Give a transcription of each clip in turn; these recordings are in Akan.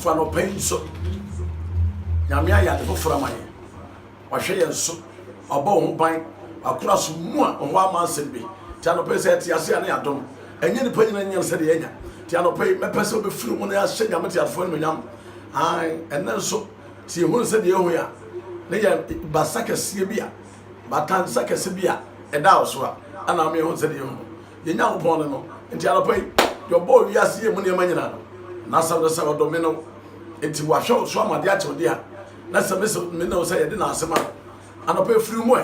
for no pain so nyame ya de foforo amaye wahwe ye nso obo ho ban akura so mu a ho amansem bi ti anope se ti ase ane adom enye ni panyina nyam se de yenya ti anope mepese obefuru mu na ya hye nyame ti afo no nyam ai enen so ti ehunu se de ehu ya ne ya basakase bi a batan sakase bi a eda oso a ana me ehunu se de ehu yenya ho pon no ti anope yo bo wi ase mu ne manyina no na sabe se odome no enti wahwe so amade a chewde a na sabe se me no se ye de na asema anope furu mu e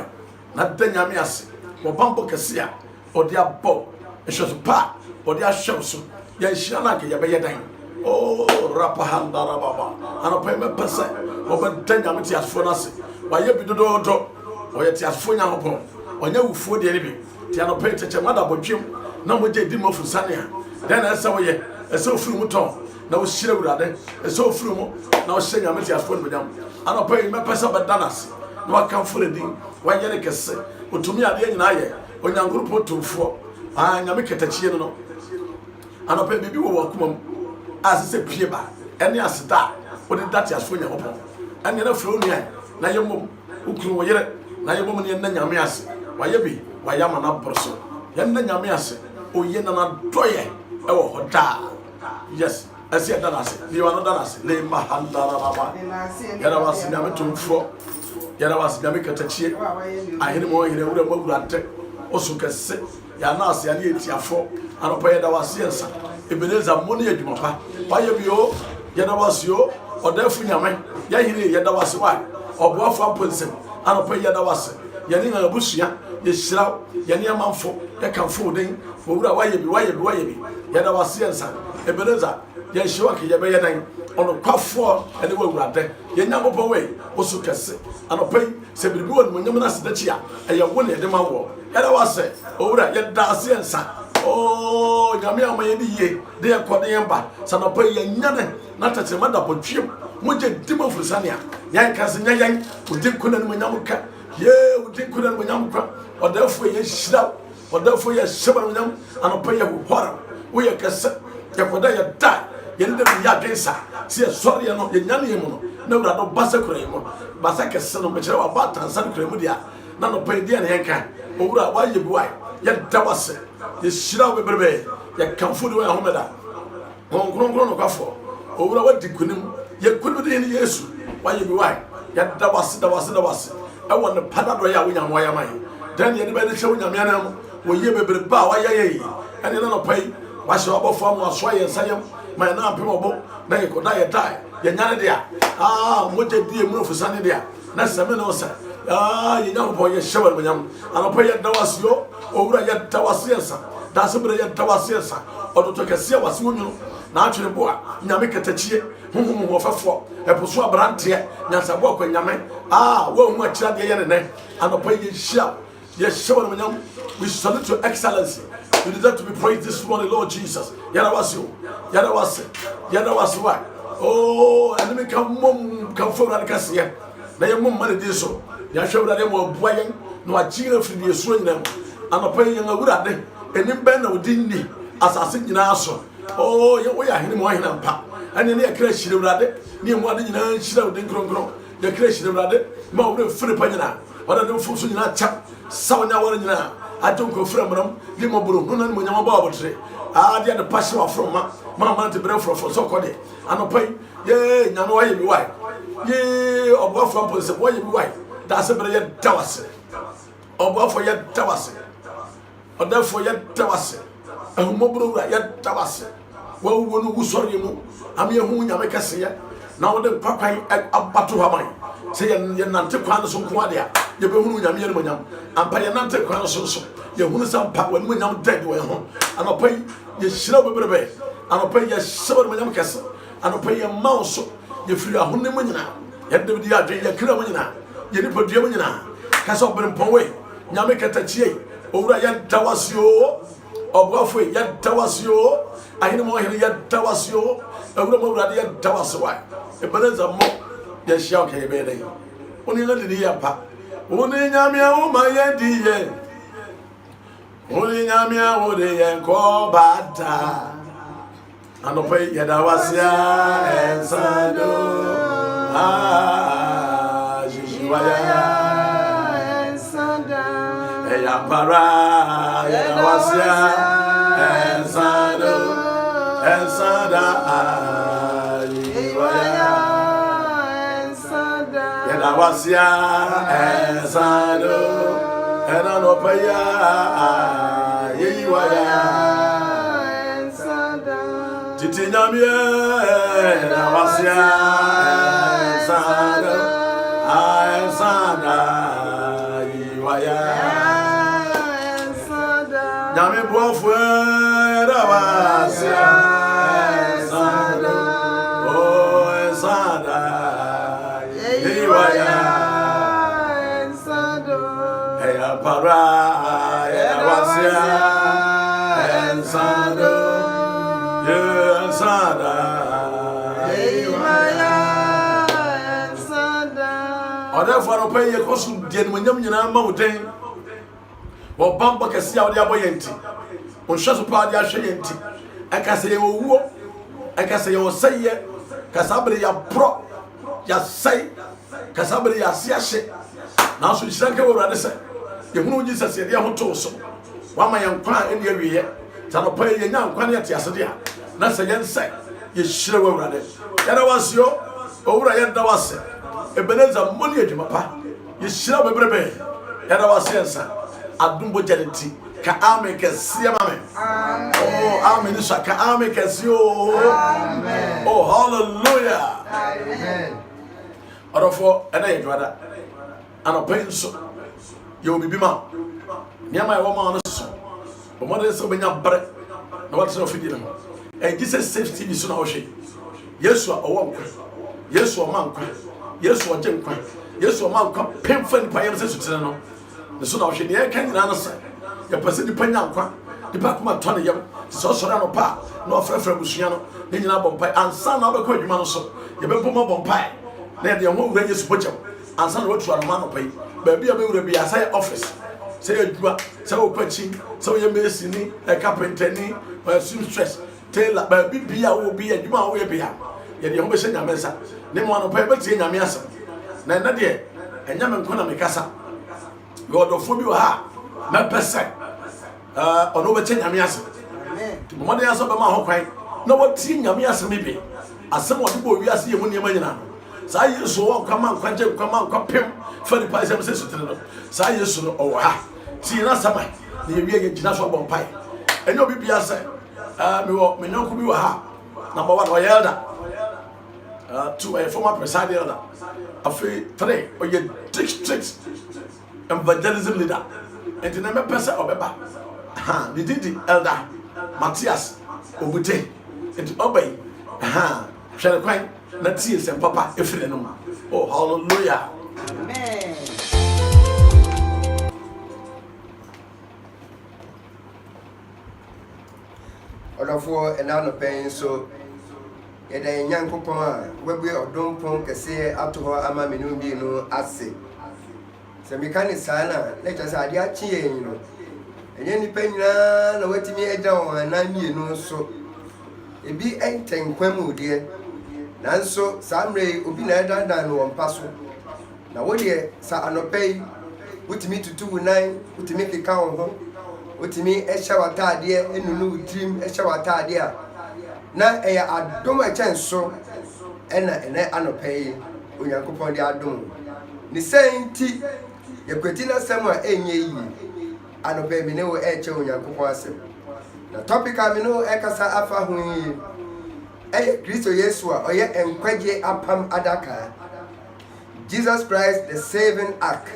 na de nyame ase wo bambo kase a odi abo ehweso pa odi ahweso so ya hia na ke ye be yedan oh rapa handara baba anope me pese wo be de nyame ti asfo na se wa ye bidodo o ye ti asfo nya hopon onya wufuo de ne bi ti anope teche mada bodwem na mo je di mofu sane a den na se wo ye ese ofuru mu ton na wo hire wurade ese ofuru mu na wo hye nyame ti asfo no bedam anope me pese be danas na wa kan fure din wa ye ne kese otumi ade nyina ye onyankuru potumfo nyame ketachie no anope bibi wo wakumam asese pie ba ene aseda wo de dati asfo nyankopon ene na fro nua na yemom ukuru wo yere na yemom ne na nyame ase waye bi wayama na borso ye na nyame ase oye na na doye ewo hoda yes ase danase bi wa no danase le mahandara baba yara wasi nyame tumfo yara wasi nyame ketachie ahene mo yere wura magurate osukese ya na ase ani etiafo anopa yeda wase ensa ebeneza moni adwumapa waye bio yeda wase o odafu nyame ya hire yeda wase wa oboafo aponsem anopa yeda wase yani na abusua ye hira yani amanfo ye kanfo den wura waye bi yeda wase ensa ebeneza ye hyewa ke ye be yedan ono kwafo ene wawurade ye nyamopo we osukese anopa se biribi won munyam na sedachi a eye wona ye de mawo yeda wase owura ye da ase ensa oh nyame amaye ni ye de ekode yemba sanopa ye nyane na tete mada potwem moje dimo furusania yan kase nyayan udi kuna ni munyam ka ye udi kuna ni munyam ka odafo ye hira odafo ye sheba munyam anopa ye hora wo ye kase ye koda ye da ye de ya gensa se sori ye no ye nyane ye mu no na wura do basa kura ye mu basa kase no mechere wa batan san kura mu dia na no pa dia na yanka owura wa ye bi wa ye dawase ye shira we berbe ye kanfu de wa homeda konkronkron no kwafo owura wa dikunim ye kunu de ni Yesu wa ye bi wa ye dawase e won pada do ya wonya mo ya mai dan ye ne be de che wonya me anam wo ye bebre ba wa ye ene na no pai wa hye obofo am aso ye nsayem ma na apem obo na ye koda ye dai ye nyane de a moje die mu ofusane de a na seme no sa ye nyam bo ye shewer munyam anopa ye dawase yo owura ye dawase ensa da sebre ye dawase ensa odoto kese wase wonyu na atwere bo a nyame ketachie honhom ho fafo eposo abrante nyansa bo akwa nyame wo hu akira de ye ne anopa ye hia ye shewer munyam. We salute your excellency. You deserve to be praised this morning, Lord Jesus. Yadawase why? Oh, enemy come forward and cast here. Na ye mum mane di so ya hwewura de mo boyen na wa jira firi de so nyinam anopa ye ngawura de enim ben na odi ni asase nyina so oh ye wo ya hene mo hene mpa ane ne yakra hyirawura de ne mo ade nyina hyirawura de nkronkron yakra hyirawura de ma wo firi pa nyina wada de fu so nyina cha sawnya wora nyina atonko fira mram de mo buru no na mo nyama ba obotre dia de pashe wa from ma te bre from so kode anopa ye nyama wa ye bi wai ye obofo police boy ye bi wai da se bre ye dawase obofo ye dawase odafo ye dawase ahumobro wura ye dawase wa wo no wusori mu am ye hu nyame kase ye na wo de pakwan abato haman se ye nante kwan so ko ade a ye be hu nyame ye no nyam ampa ye nante kwan so ye hu sam pa wa no nyam dead wo ho anopa ye hira bebrebe anopa ye shaba no nyam kase anopa ye mauso ye firi ahonne mu nyina ye de di adwe ye kira mu nyina ye ni podua mu nyina kase obrempon we nyame ketachie owura ye dawasio obwafo ye dawasio ahine mo ahine ye dawasio owura mo owura ye dawaswa e beneza mo ye hia okay be dey oni na didi ya pa oni nyame a ma ye di ye oni nyame a wo de ye ko bata Anope Yadawasia and Sado. Jijiwaya and Sada. Eyampara Yadawasia and Sado. And Sada. Jijiwaya and Sada. Yadawasia and Sado. And Anope Yadawasia. Titi nyamie na wasia ensada iwaya nyame bofu na wasia ensada oh ensada iwaya eya para ya wasia ensada Sada, therefore, I pay your cost to get when you're mountain. Or Bamba can see how they are boyanty. On Shasu Party, I say, I can say, oh, I can say, oh, say, yeah, Casabri, ya pro, ya say, Casabri, ya siashe. Now, so you sank over and say, you know, Jesus said, you have so. One my young cry in the area, Tano pay your young quantity yesterday. Na se yen se ye hire wawrade yana wasyo owura ye da wase ebeneza moni adwuma pa ye hire bebrebe yana wase nsa adumbo janeti ka amen kese amen oh amen so ka amen kese amen oh hallelujah amen orofo ena ye dwada anopen so ye obibi ma nyama ye wo ma no so o mo de so benya bre na what so fidi no and Jesus safety is so now. Yes, or one. Yes, or man. Yes, or gem. Yes, or man. Painful in Payam says to know. The son of Shania can't answer. Your person depend on the back of my Tony Yam, so Sorano Pa, no friend from Luciano, then you have pie, and son of a quick man so. You better more on pie. Then the own ranges butcher, and son wrote to a man of pay. Baby, I will be a side office. Say a drug, so patching, so you may see me, a carpenter, or soon stress. Taylor, baby, be a will be a Juma will be a. Yet you always send a message. Name one of paper in Yamiasa. Nana dear, and Yaman Konamikasa. You are the phobia ha, my person. On overchange Yamiasa. To Monday as of my home, no what seeing Yamiasa maybe. As someone who will see when you're money now. Say you so come on, come on, come pim, for the pies of sister. Say you so, oh ha. See, that's something. You be a general bomb pie. And you'll be a say. Me no could be ha. Number one, or elder. 2, a former presiding elder. A 3, or your district evangelism leader. And the name of person or Beba. The Didi elder Matthias Obute. And obey. Shall I cry? Let's see some papa if you know. Oh, hallelujah. Amen. Odofo enano pen so yeda nyankopon a wabue odompon kese ato ho ama menu bi no ase se mekane sana na kyase ade achi yen no enye nipa nyina na watimi agya won na mienu so ebi entenkwam odie nanso samre obi na edandan no won so na wodie sa anopei wutimi tutu wunan wutimi keka won ho wotimi ehya watade enunu utrim ehya watade a na eya adom a chenso ena anopei onyankopon de adom ni senti yekweti na sem a enye yi anopei me ne wo eche onyankopon asem na topic a me no ekasa afa ho yi Kristo Yesu a oye enkwaje apam adaka Jesus Christ the saving ark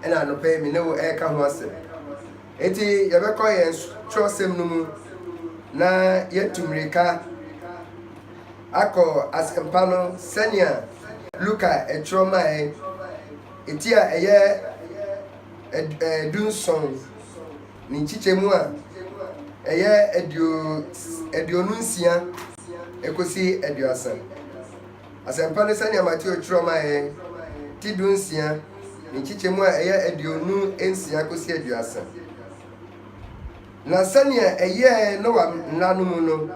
ena anopei me ne wo eka ho asem eti yabekọ yen trosem numu na yetumrika akọ asempano senia Luka etroma eti a eye edunson ni chichemu a eye edionunsia ekosi eduasan asempano senia Matthew etroma ti dunsia ni chichemu a eye edionu ensia kosi eduasan na sania eye no wa nanum no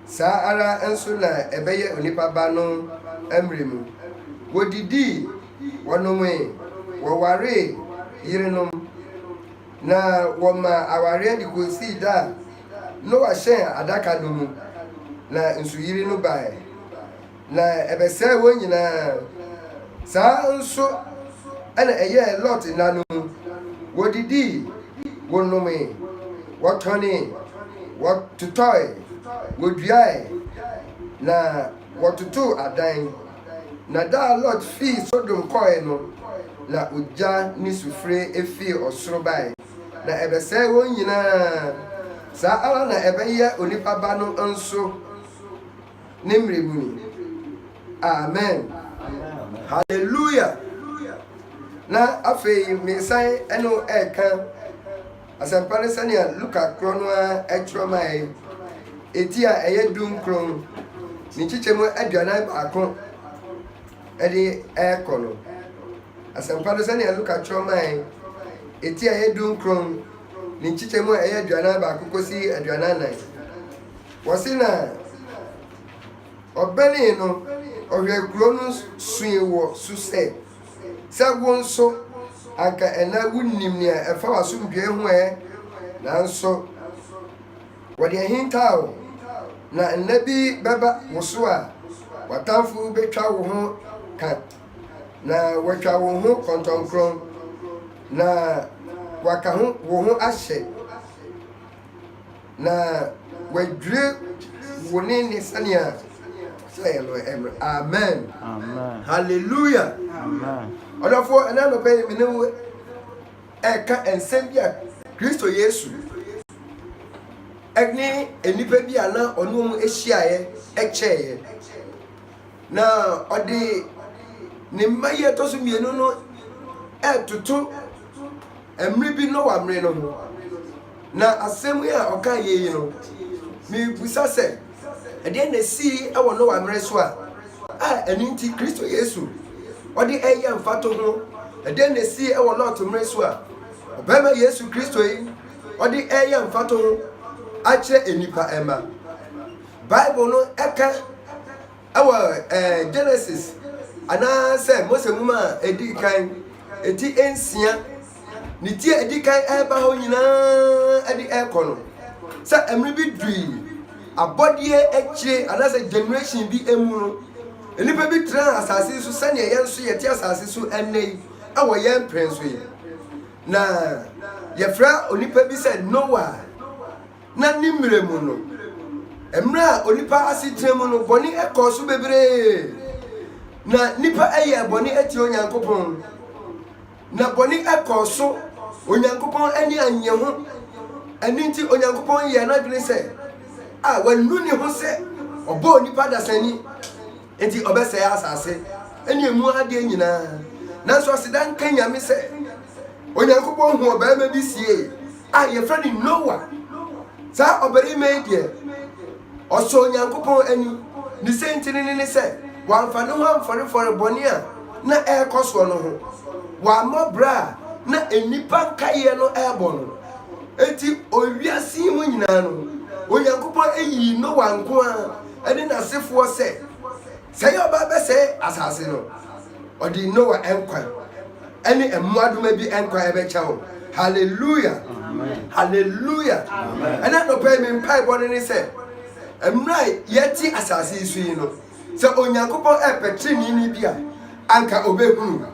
saa ara nso na ɛbɛyɛ onipa ba no mmere mu wɔdidi wɔnomee wɔwaree yerenom na wɔma awareɛ de kɔsii da a Noa hyɛn adaka no mu na nsuyiri no bae na ɛbɛsɛe wɔn nyinaa saa nso ɛna ɛyɛɛ Lot nna no mu wɔdidi wɔnomee wɔtɔnee wɔtotɔe wɔduae na wɔtotoo adan na da Lot fii Sodom kɔe no na ogya ne sufre efii ɔsoro bae na ɛbɛsɛe wɔn nyinaa saa ara na ɛbɛyɛ onipa ba no nso ne mmere mu ni amen hallelujah na afei mesan ɛno ɛɛka asɛmpa no sɛnea Luka korɔ no a ɛtwerɛ mae eti a ɛyɛ 19 ne nkyekyɛmu 41 ɛde ɛɛkɔ no asɛmpa no sɛnea Luka twerɛ mae eti a ɛyɛ 19 ne nkyekyɛmu a ɛyɛ 41 kɔsi 44 wɔsi na ɔbɛnee no ɔhwɛ kuro no sue wɔ so sɛ wo nso anka ɛna wonim nea ɛfa w'asomdwoe ho nanso wɔde ahintaa wo na nna bi bɛba wo so a watamfo bɛtwa wo ho ka na wɔtwa wo ho kɔntɔnkron na waka ho wo ho ahyɛ na wadwire wo ne sɛnea sɛyɛ no ɛmɛ amen hallelujah ɔdɔfoɔ ɛna nɔpɛ yi mene wo ɛka nsɛm bi a Kristo Yesu ɛne enipa bi a na ɔno mu ahyiaeɛ ɛkyɛeɛ na ɔde ne mma yi ɛtɔ so mmienu no ɛtoto mmere bi no wɔ mmere no ho na asɛm yi a ɔka yɛ yi no mebusa sɛ ɛdeɛ na ɛsii ɛwɔ no wɔ mmere so a ɛno nti Kristo Yesu ɔde ɛyɛ mfato ho ɛdeɛ na ɛsii ɛwɔ Lot mmere so a ɔbɛma Yesu Kristo yi ɔde ɛyɛ mfato ho akyerɛ enipa ɛma Bible no ɛka ɛwɔ Genesis anaasɛ Mose nwoma a ɛdi kan eti ensia ne tie ɛdi kan ɛba hɔ nyinaa ɛde ɛkɔ no sɛ mmere bi dui abɔdeɛ akyire anaasɛ generation bi emu no enipa bi tena asase so sɛnea yɛn nso yɛte asase so ɛnɛ yi ɛwɔ yɛn mpɛn so yi na yɛfrɛ onipa bi sɛ Noah na ne mmere mu no mmerɛ a onipa ase tena mu no bɔne ɛkɔ so bebree na nipa ɛyɛ bɔne ɛtie Onyankopɔn na bɔne ɛkɔ so Onyankopɔn ani anyɛ ho ɛno nti Onyankopɔn yɛ n'adwene sɛ wanu ne ho sɛ ɔbɔ onipa dasani nti ɔbɛsɛe asase ɛne emu adeɛ nyinaa nanso ɔseda nka Nyame sɛ Onyankopɔn hu ɔbarima bi sie a yɛfrɛ no Noah saa ɔbarima yi deɛ ɔsɔ Onyankopɔn ani ne sɛntini ne sɛ wamfa ne ho amfɔrefɔre bɔne a na ɛrekɔ soɔ no ho wammɔ bra na enipa nkaeɛ no ɛrebɔ no enti owiase mu nyinaa no Onyankopɔn eyi Noah nko a ɛde n'asefoɔ sɛ yɛ ɔba bɛsɛe asase no ɔde Noah ɛnkwa ɛne mmoadoma bi ɛnkwa ɛbɛkyɛ wo hallelujah hallelujah ɛna nɔpɛ mi mpaebɔ ne sɛ mmerɛ yɛte asase yi so yi no sɛ Onyankopɔn ɛpɛkyere ni bi a anka obɛhunu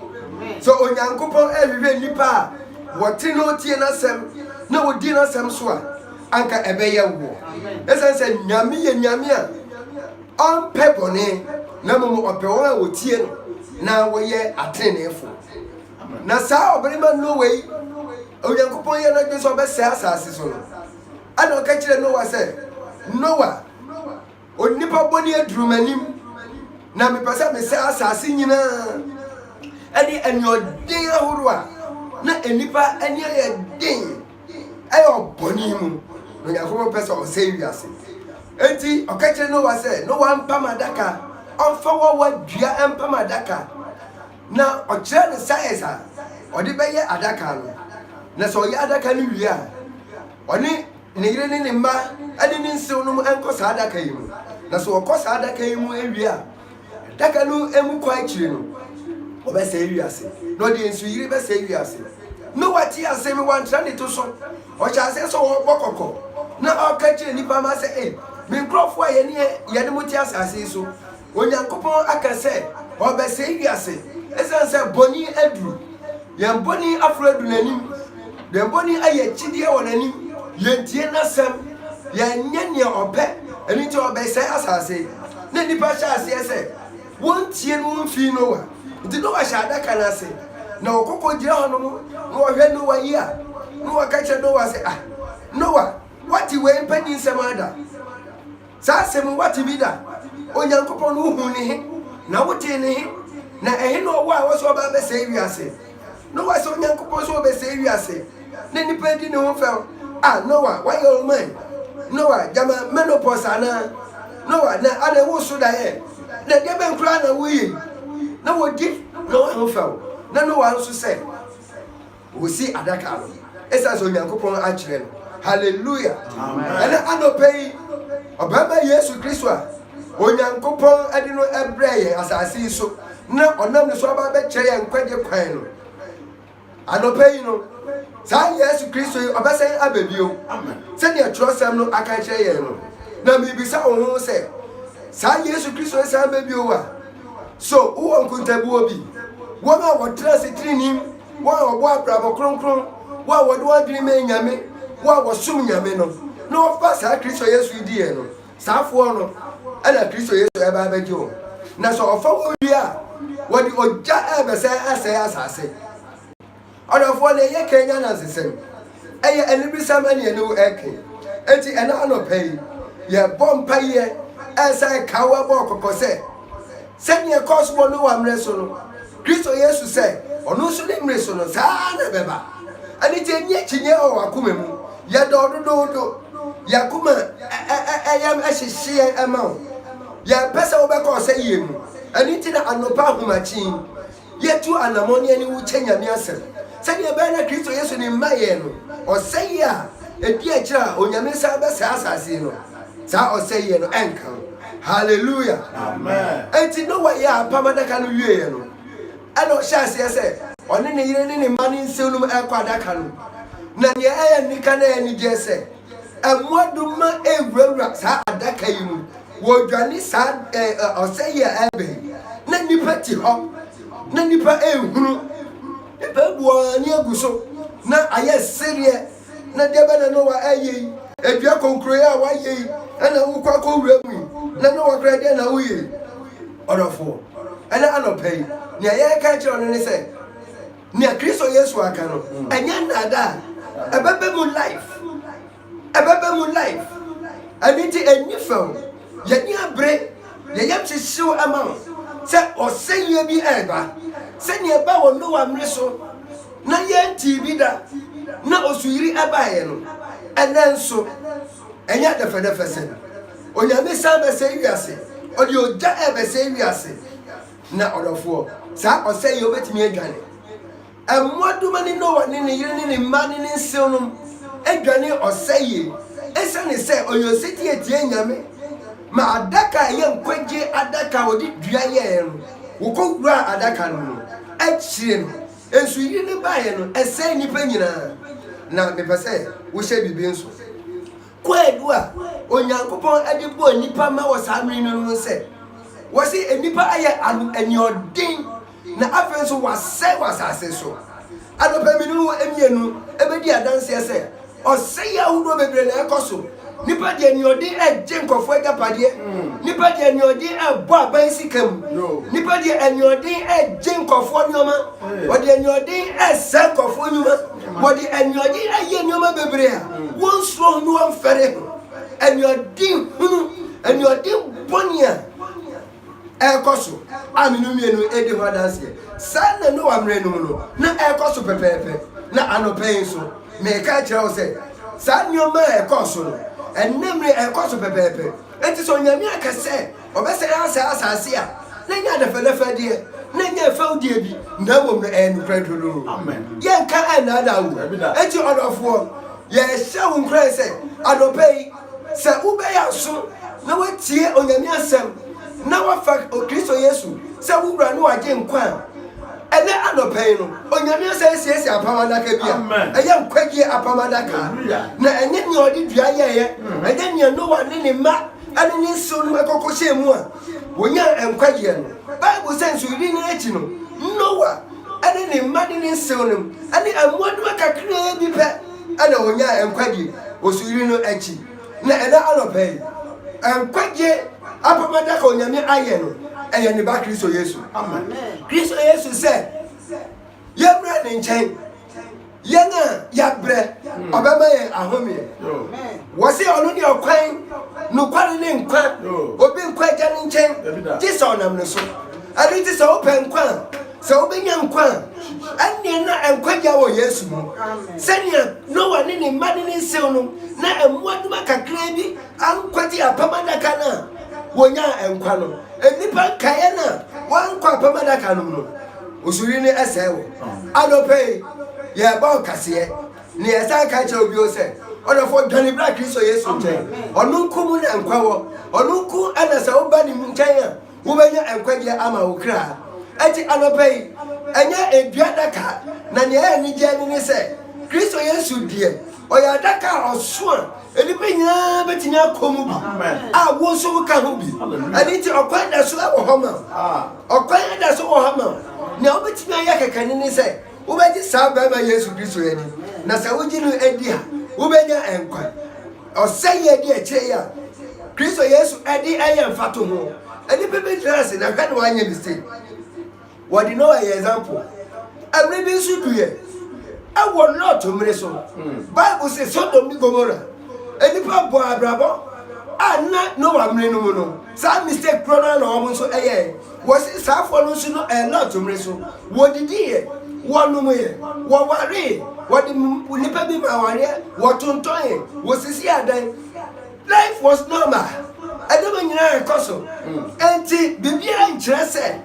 sɛ Onyankopɔn ɛhwehwɛ nipa a wɔte na otie n'asɛm na wodi n'asɛm so a anka ɛbɛyɛ wo ɛsɛn sɛ Nyame yɛ Nyame a ɔmpɛ bɔne na mmom ɔpɛ wɔn a wɔtie no na wɔyɛ ateneefo na saa ɔbarima Noah yi Onyankopɔn yɛ n'adwene sɛ ɔbɛsɛe asase so no ana ɔka kyerɛ Noah sɛ Noah onipa bɔne aduru m'anim na mepɛ sɛ mesɛe asase nyinaa ɛne ɛneɔden ahorow a na enipa ɛne ayɛ den ɛyɛ ɔbɔne mu na Onyankopɔn pɛ sɛ ɔsɛe wiase enti ɔka kyerɛ Noah sɛ Noah mpam adaka ɔmfa wɔwɔ dua mpam adaka na ɔkyerɛ ne science a ɔde bɛyɛ adaka no na sɛ ɔyɛ adaka no wie a ɔne ne yire ne mma ade ne nsew no mu enko saa adaka yi mu na so okọ saa adaka yi mu ewie a adaka no emu kwa akire no obese ewiase no de nsu yire bese ewiase no wati ase me wan tra ne to so o cha ase so wo bokoko na o ka kire nipa ma se me nkrofo a ye ne muti asase so onyankopon aka se obese ewiase esanse boni aduru ye boni afro adu nanim de boni aye chidie wonanim ye tie nasem ye nyane ope eni ti obese asase ne nipa sha ase ese won tie no mfi no wa nti no wa sha adaka na ase na okoko gira hono no hwe no wa yi a no wa ka che no wa se no wa wati we mpani semada sa sem wati bida onyankopon no hu ne he na wote ne he na ehe no wa wo so ba be se wiase no wa so onyankopon so be se wiase ne nipa di ne ho fa no wa your man no wa jama menopause ana no wa na ana wo so da he na de be nkura na wo yi na wo di no wa ho fa na no wa so se wo si adaka no esa so onyankopon a kire no hallelujah amen ana anopei obaba Yesu Kristo a onyankopon ade no ebreye asase so na onam ne so aba be kire ye nkwaje kwan no anopei no sa Yesu Kristo obese abebio amen se ne trosem no aka kire ye no na bibisa ohun se sa Yesu Kristo se abebio wa so wo nkuntabu obi wo ma wo trase trinim wo obo abrabo kronkron wo de wadri me nyame wo sum nyame no no fa sa Kristo Yesu di e no safo no ana Kristo Yesu eba abejo na so ofa wo wi a wo di oja ebese ase asase odofo le ye Kenya na sesem eye enibisam ane enu eke enti ena anopai ye bompa ye esa kawa bo kokose senya cosmo no wa mreso no Kristo Yesu se onu so ne mreso no saa na beba ani je nye chinye o akumemu ya do yakuma ayam ahihie ema ya pesa wo be ko se yemu ani ti na anopa humachi yetu anamoni ani wu chenyame asem se ne be na Kristo Yesu ni maye no o se ya edi akira onyame sa be sa asase no sa o se ye no enka hallelujah amen enti no wa ya pamadaka no wie no ano shase se oni ne yire ne mani nseunum ekwadaka no na ne aya nika na ani jese amwaduma ewura sa adaka yimu wo dwane sa oseye ebe na nipa ti ho na nipa ehunu nipa buani aguso na aye serie na debe na no wa aye edua konkro ya wa ye na wo kwa ko wura mu na no wa kra de na wo ye odofo ana anopei ne aye ka kire no ne se ne Kristo Yesu aka no enya nada ebebe mu life aniti enifel yeni abre yeyam chisiw ama se oseye bi eba se ne eba wo no wa mreso na yenti bi da na osuyiri eba ye no enenso enya defedefe se onyame sa be se wiase odi oja ebe se wiase na odofo sa oseye obetimi adwane amwaduma ni no wa ni yire ni ma ni nseunum adwane oseye esa ne se oyositi etie nyame ma adaka ye nkwaje adaka odi dua ye no wokowura adaka no achire no ensu yiri ne baye no ese nipa nyina na mepese wo hye bibi nso kwadu a onyankopon adibo nipa ma wo samri no se wo si enipa aye ani odin na afenso wasase so adopaminu emienu ebedi adanse ese oseya udo bebre na ekoso nipa de ni odi eje nkofo agapade nipa de ni odi ebo aban sikam nipa de ni odi eje nkofo nyoma odi ni odi ese nkofo nyoma odi ni odi aye nyoma bebre a won so no amfere ni odi hunu ni odi bonia ekoso aminu mienu edi ho adanse sana no amrenu no na ekoso pepepe na anopen so me ka kire o se sa nyoma ekoso no enemre ekoso pepepe enti so nyame akase obese asase a na nya de felefe de na nya feudie bi na bom no en kredolo amen ye ka anada wo enti odofo yɛhyɛ wo nkran sɛ anɔpa yi sɛ wobɛyɛ aso na watie onyame asɛm na wafa Kristo Yesu sɛ wowura ne wagye nkwa a ɛnɛ anɔpa yi no onyame asɛ siesie apam adaka bi a ɛyɛ nkwagye apam adaka na ɛnyɛ nea ɔde dua yɛyɛ ɛnyɛ nea Noa ne ne mma ɛne ne nsuo no ɛkɔkɔ hyɛ mu a wonya nkwagye no Bible sɛ nsuyiri no akyi no Noa ɛne ne mma ne ne nsuo no ɛne mmoadoma kakraa bi pɛ ɛna wonya nkwagye osuyiri no akyi na ɛna anɔpa yi nkwagye apam adaka onyame ayɛ no ɛyɛ ne ba Kristo Yesu. Amen. Kristo Yesu sɛ yɛmmra ne nkyɛn yɛn a yɛabrɛ ɔbɛma yɛn ahomeɛ wɔse ɔno ne ɔkwan nokware ne nkwa obi nkwa agya ne nkyɛn gye sɛ ɔnam ne so ɛno nti sɛ wopɛ nkwa a sɛ wobɛnya nkwa a ɛnneɛ na nkwagya wɔ Yesu mu sɛnea Noa ne ne mma ne ne nsew no na mmoadoma kakraa bi ankwagye apam adaka no a wonya nkwa no nipa kaeɛ no a wankɔ apam adaka no mu no osuri ne ɛsɛe wo anɔpa yi yɛbɔ kaseɛ ne yɛsa ka kyerɛ obi o sɛ ɔnɔfo dwane bra Kristo Yesu nkyɛn ɔno nko mu na nkwa wɔ ɔno nko ɛna sɛ woba ne nkyɛn a wobɛnya nkwagye ama wo kra ɛti anɔpa yi ɛnyɛ edua daka na nea ɛyɛ anigye ne sɛ Kristo Yesu deɛ ɔyɛ adaka a ɔso a enipa nyinaa bɛtumi akɔ mu bi a wo nso woka ho bi ɛne nti ɔkwan da so wɔ hɔ ma ɔkwan da so wɔ hɔ ma nea wobɛtumi ayɛ kɛkɛne ne sɛ wobɛgye saa bɛrima Yesu Kristo adi na sɛ wogye no adi a wobɛnya nkwa ɔsɛ yɛ adi akyire yi a Kristo Yesu adi ɛyɛ mfato ho enipa bɛgyina ase na hwɛ ne wanyɛ mistake wɔde no ɛyɛ example ɛmere bi nso duyɛ ɛwɔ Lot mmere so Bible sɛ Sodom ne Gomora enipa bɔ abrabɔ a na Noa mmere no mu no saa mistake koro na wɔn nso ɛyɛ wɔsi saafo no nso no Lot mmere so wɔdidi yɛ wɔnom yɛ wɔware wɔde nipa bi ma awareɛ wɔtontɔn yɛ wɔsisi adan life was normal ɛdɛm nyinaa ɛkɔ so ɛnti biribiara nkyerɛ sɛ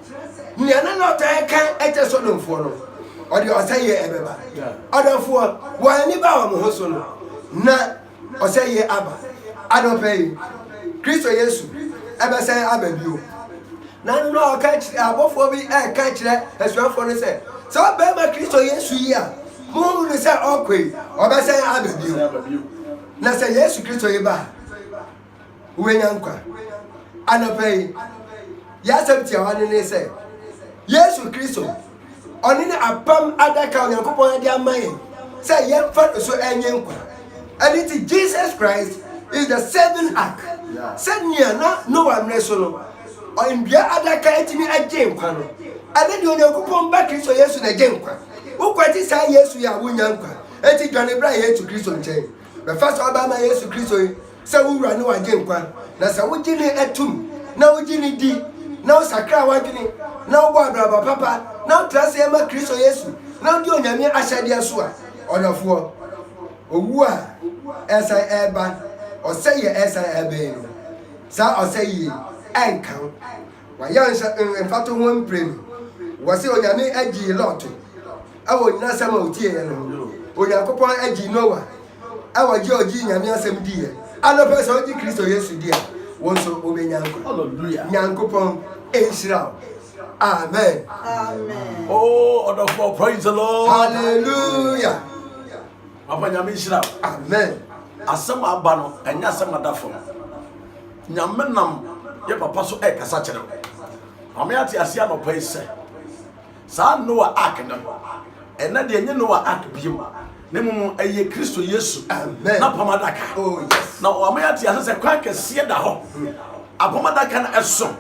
nea na Lot ɛka ɛkyɛ Sodomfoɔ no ɔde ɔsɛ yɛ ɛbɛba ɔdɔfoɔ wɔn ani ba wɔn ho so no na ɔsɛ yɛ aba adɔpɛ yi Kristo Yesu ɛbɛsɛ aba bio na no ɔka kyerɛ abɔfoɔ bi ɛka kyerɛ asuafoɔ no sɛ ɔbɛma Kristo Yesu yi a mo no sɛ ɔkɔ yi ɔbɛsɛ aba bio na sɛ Yesu Kristo yi ba wenya nkwa adɔpɛ yi yɛasɛm tia hɔ ne sɛ Yesu Kristo ɔne ne apam adaka Onyankopɔn de ama yɛn sɛ yɛmfa no so ɛnyɛ nkwa and it is Jesus Christ is the seventh ark sɛnea na Noa mmerɛ so no ɔndua adaka etimi agye nkwa no ɛne deɛ Onyankopɔn ba Kristo Yesu na agye nkwa wokwati saa Yesu yɛ a wonya nkwa eti dwane bra Yesu Kristo nkyɛn bɛfa sɛ ɔba ma Yesu Kristo yi sɛ wowura ne wagye nkwa na sɛ wogye ne atum na wogye ne di na wosakra wadwene na wobɔ abraba papa na wotra sɛ ɛma Kristo Yesu na wode onyame ahyɛdeɛ so a ɔdɔfoɔ owu a ɛsan ɛba ɔsɛ yɛ ɛsan ɛbɛn no saa ɔsɛ yɛ ɛnka wayɛ mfato ho mprɛmi wɔsɛ onyame agyi Lot ɛwɔ nyina asɛm a otie yɛ no Onyankopɔn agyi Noa ɛwɔ gye ɔgye nyame asɛm di yɛ anɔpɛ sɛ ɔgye Kristo Yesu di a wɔn nso wɔbɛnya nkwa Nyankopɔn ɛnhyira. Amen. Amen. Oh, wonderful. Praise the Lord. Hallelujah. Papa nyame nhyira. Amen. Asɛm aba no ɛnyɛ asɛm adafo. Nyame nam ye papa so ɛkasa kyerɛ. Ame ate asia no pɛ sɛ. Saa Noa ark no. Ɛna de enye Noa ark biom. Ne mu ɛyɛ Kristo Yesu. Amen. Na pamadaka. Oh yes. Na ame ate ase sɛ kwan kɛseɛ da hɔ. Apamadaka na ɛso.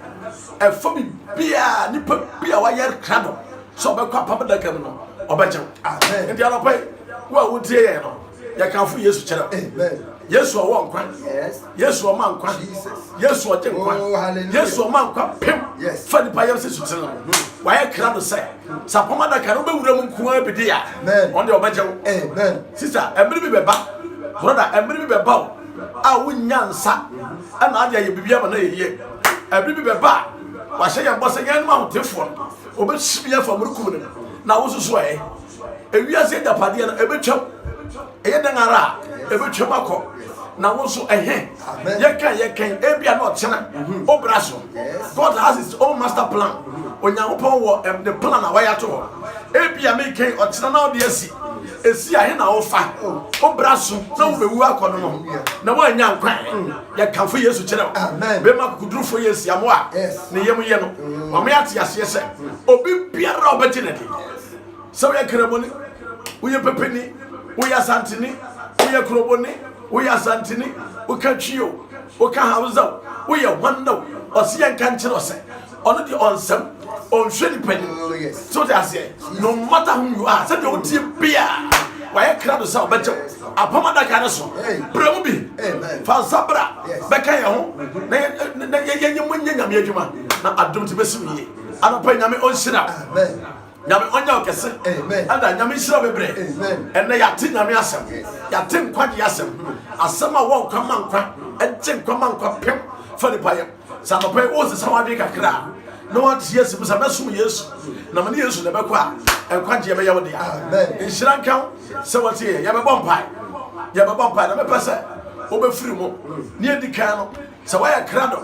Ɛfɔ bi bia nipa bia wayɛ krado. So ɔbɛkɔ apamadaka no. Ɔbɛkyɛw. Amen. Nti anɔpɛ wo a wotie yɛ no. Yɛkanfo Yesu kyerɛ. Amen. Yesu ɔwɔ nkwa. Yes. Yesu ɔma nkwa. Jesus. Yesu ɔgye nkwa. Oh, hallelujah. Yesu ɔma nkwa pem. Yes. Fa nipa yɛm sɛ sukyerɛ no. Wayɛ krado sɛ. Sapɔma daka no bɛwura mu nkoa bi de a. Amen. Ɔde ɔbɛkyɛw. Amen. Sister, ɛmiri bi bɛba. Brother, ɛmiri bi bɛba o. A wonya nsa. Ɛna ade ayɛ bibia ma na yɛyɛ. Ɛmiri bi bɛba. Wahyɛ yɛn bɔ sɛ yɛn ma hotefoɔ. Ɔbɛhyi bi yɛ fa muru kum no. Na wo soso ɛ. Ewiase dapadeɛ no ɛbɛtwam. ɛyɛ dan ara ɛbɛtwam akɔ na wo so ɛhɛ yɛkan ebia na ɔkyena obra so. God has his own master plan. Onyankopɔn wɔ the plan a wayɛ to hɔ ebia mekan ɔkyena na ɔde esi ahe na wo fa obra so na wo bewu akɔ no na wo anya nkwan yɛkamfo Yesu kyerɛ wo bema kudurufo Yesu amo a ne yem ye no ɔmo ate ase sɛ obi biara ɔbɛgye ne de sɛ woyɛ kraboni woyɛ pepeni woyɛ asanteni woyɛ kroboni woyɛ asanteni woka twio woka hausa woyɛ wanda ɔse yɛ nka nkyerɛ ɔsɛ ɔno de ɔnsɛm ɔnhwɛ nipa ni so te ase no matter who you are sɛ de wotie bia wayɛ krado sɛ ɔbɛkyɛw apamadaka ne so brɛ mu bi fa sabra bɛka yɛ ho na yɛnyɛ mu nyɛ nyame adwuma na adom te bɛsi mu yie anɔpa nyame ɔnhyira nyame ɔnyɛ ɔkɛse ada nyame hyira bebree ɛnɛ yɛate nyame asɛm yɛate nkwagye asɛm a wɔ nkwa ma nkwa ɛgye nkwa ma nkwa pem fa nipa yɛm sɛ anɔpa yi wɔsesa wadwe kakra na wɔte Yesu bisa mɛsom Yesu na mene Yesu na bɛkɔ a nkwagye bɛyɛ wo dea nhyira nka sɛ wɔte yɛbɛbɔ mpae na mɛpɛ sɛ wobɛfiri mu ne yɛdi kan no sɛ wɔyɛ krado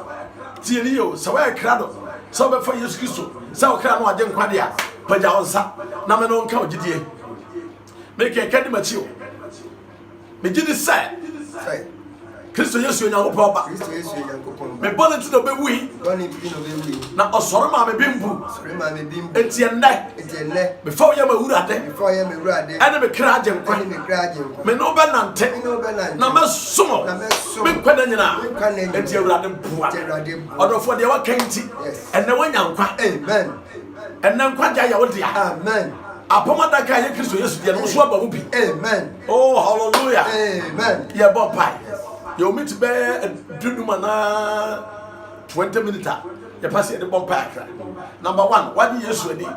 tie ne yio sɛ wɔyɛ krado sɛ wobɛfa Yesu Kristo sɛ wo kra no agye nkwade a pagya wo nsa na mene wo nka wo gyidie mekɛkɛ de makyi wo megye di sɛ Kristo Yesu Onyankopɔn ba me bɔne nti na ɔbɛwui na ɔsɔre ma me bimbu enti ɛnnɛ mefa woyɛ ma wurade ɛne me kra agye nkwa me ne wobɛnante na mɛsom menkwa da nyinaa enti Awurade mpoa ɔdɔfoɔ deɛ waka nti ɛnnɛ woanya nkwa ɛnnɛ nkwa gya yɛ wo dea apamadaka yɛ Kristo Yesu deɛ no wo so aba mu bi oh hallelujah yɛbɔ mpae you meet be duduma na 20 minutes ya pass the bomb pack. Number 1, what do Yesu adi?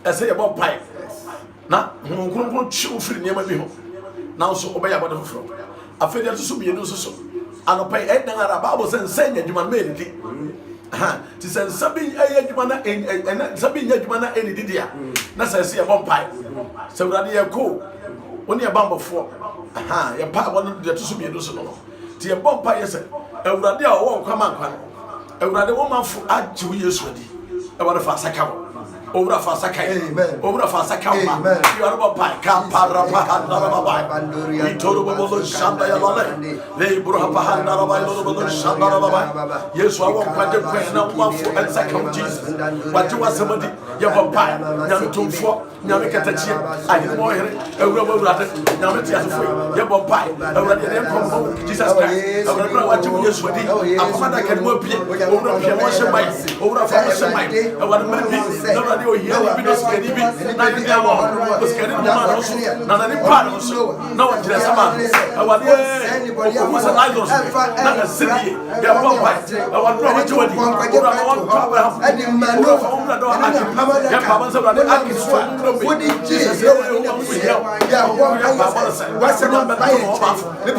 I say about pipe. Na nkronkron chiw free niam bi ho. Now so obey about the from. Afei dey so bi no so. Anopai e dan ara Bible say nsa nya dwuma me di. Ti say nsa bi nya dwuma na nsa bi nya dwuma na eni di dia. Na say e bomb pipe. So urade ye ko. Woni e bambofo. Ye pa won dey so bi no so no. Ti e bomb pipe say urade a wo nkwa mankwa. Urade wo manfo agye Yesu adi. E wo fa saka wo. Obra fa saka. Amen. Obra fa saka ma. You are about pai ka para pa handa baba. Itoro bobo shanda ya lale. Le ibro pa handa baba lo bobo shanda baba. Yesu awo kwade kwen na manfo ansaka Jesus. Wati wasamadi ya baba. Nyame tumfo, nyame katachie. Ayi mo here. Ewura bawurade. Nyame ti asofo. Ya baba. Ewura de kom Jesus Christ. Ewura wati Yesu adi. Afada kan mo pie. Obra pie mo shemai. Obra fa mo shemai. Ewura me oh yeah, we don't scare you. Now you get one. Was scared of man also. Now that part also. No one just a man. I want to was an idol. Not a city. Yeah, one fight. I want to what you want. I want to have. I didn't man. Yeah, Papa said that I can swim. What did Jesus say? Yeah, what's the number? The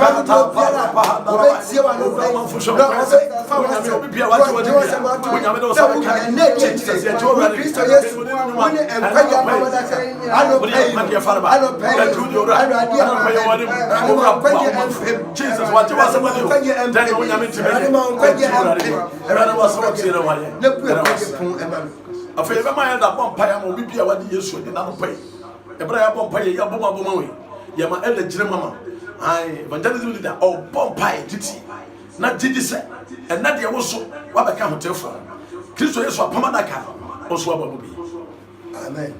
When Jesus, what you was about I feel my hand up on Paya will be what you should not pay. A prayer upon Paya Yaboma, Yama Elder Jimama. I evangelism leader or Pompey Titi. Not Titi said, and not the also what I come to tell for. Christo is for Pamadaka, also about me. Amen.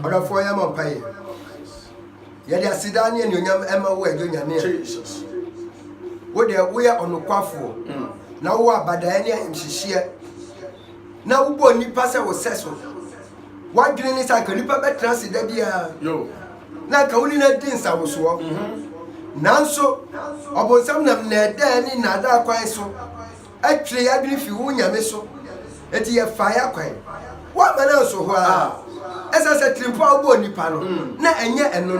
Other for Yama Pay. Yet, Sidani and Yam Emma were doing Jesus. What they are on the quaffo. Now, what by the end and she share. Now, who only passer was cessel. What green is I could live better transit yo. Now, Kaulina Dins I was walk. Nanso, about some of them, then in another quite so. Actually, I believe you won't have so. It's a fire quite. What man else so as I said, Trimpo boni pano. Na enye and no.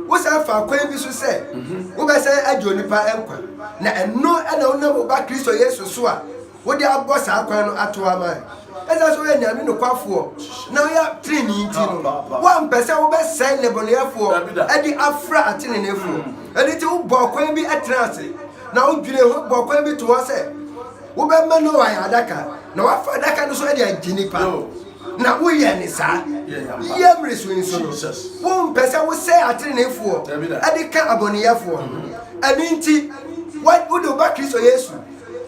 What's that for queen be so say? Who by say I join the pa emperor. Na and no, I don't know about Christo yes so. What the boss are going to Amai. As I saw any amino quaffo. Now you are training. 1 person will be saying the Bonia for Eddie Afra at in a fool. A little boy can be at transit. Now, you know, boy can be to us. Wobɛma no wa adaka na wafa adaka no so ade aginipa na wo ye ne sa yemre so nso no wo mpesa wo say atrenefo ade ka aboniyafo ani nti wo do ba Kristo Yesu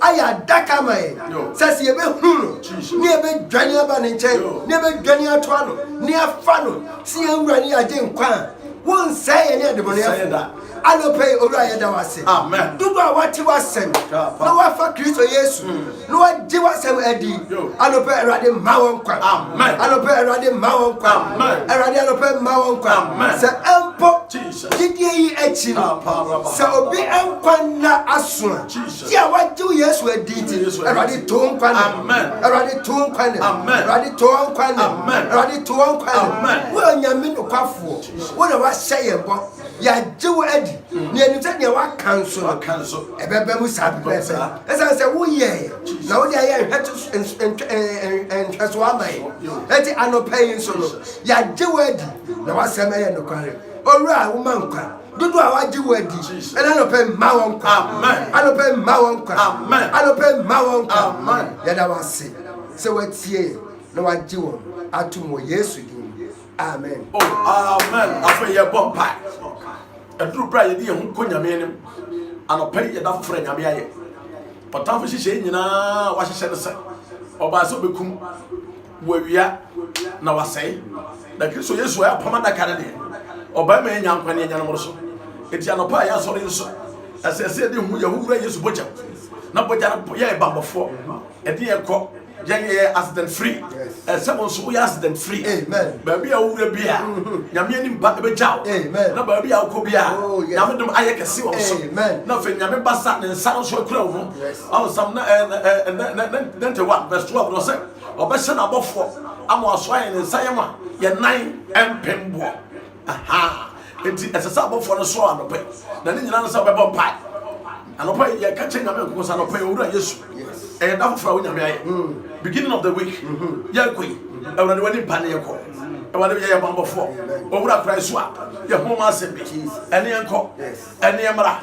aya adaka mai sase ye be hunu no ne ye be dwane aba ne nchen ne ye be dwane ato ano ne afa no si ewura ne agye nkwa wo nsay ye ne aboniyafo Anope ora yeda wase. Amen. Dudu awati wasem. No wafa Kristo Yesu. No waji wasem edi. Anope erade ma won kwa. Amen. Anope erade ma won kwa. Amen. Erade anope ma won kwa. Amen. Se empo Jesus. gidie yi echi no. Se obi enkwa na aso. Jesus. Ya waji Yesu edi ti. Erade to nkwa ne. Amen. Erade to nkwa ne. Amen. Erade to nkwa ne. Amen. Erade to nkwa ne. Amen. Wo nyame no kwafo. Wo na wa hye yebo. Ya jiwo edi ni enute ne wa cancel ebebe mu sabese esa se wo ye na wo dia ye hweto enhweso amai eti anopai so no ya jiwo edi na wa sema ye no kware owura wo mankwa dudu a wa jiwo edi ena no pe ma won kwa amen anopai ma won kwa amen anopai ma won kwa amen ya da wa se watie na wa jiwo atumo Yesu din amen amen afa ye bompa Edru bra yedi ehun ko nyame enim anopai ye da frɛ nyame aye potamfo hihye nyina wa hihye ne se oba se obekum wawia na wasɛe da Kristo Yesu ya pama da kare ne oba ma nya nkwane nya no so eti anopai ya sɔre nso asese de hu ya wura Yesu boja na boja ya bambofo edi ekɔ ye accident free someone so we accident free amen baby a wura bia nyame anim ba be jaw amen na baby a ko bia nyame dum aye kese wo so amen na fe nyame basa ne nsa so akura wo on some na 91 verse 12 no say obehye na abofo amo aso aye ne nsa yema ye nan empembo aha enti esesa abofo no so anope na ne nyina no sa bebo pai anope ye ka che nyame ko sa anope wura Yesu that for beginning of the week. Yakui, I want to win in Paniaco. I want to be a bomb before. Over Christ, your home assembly, any uncle, any amara,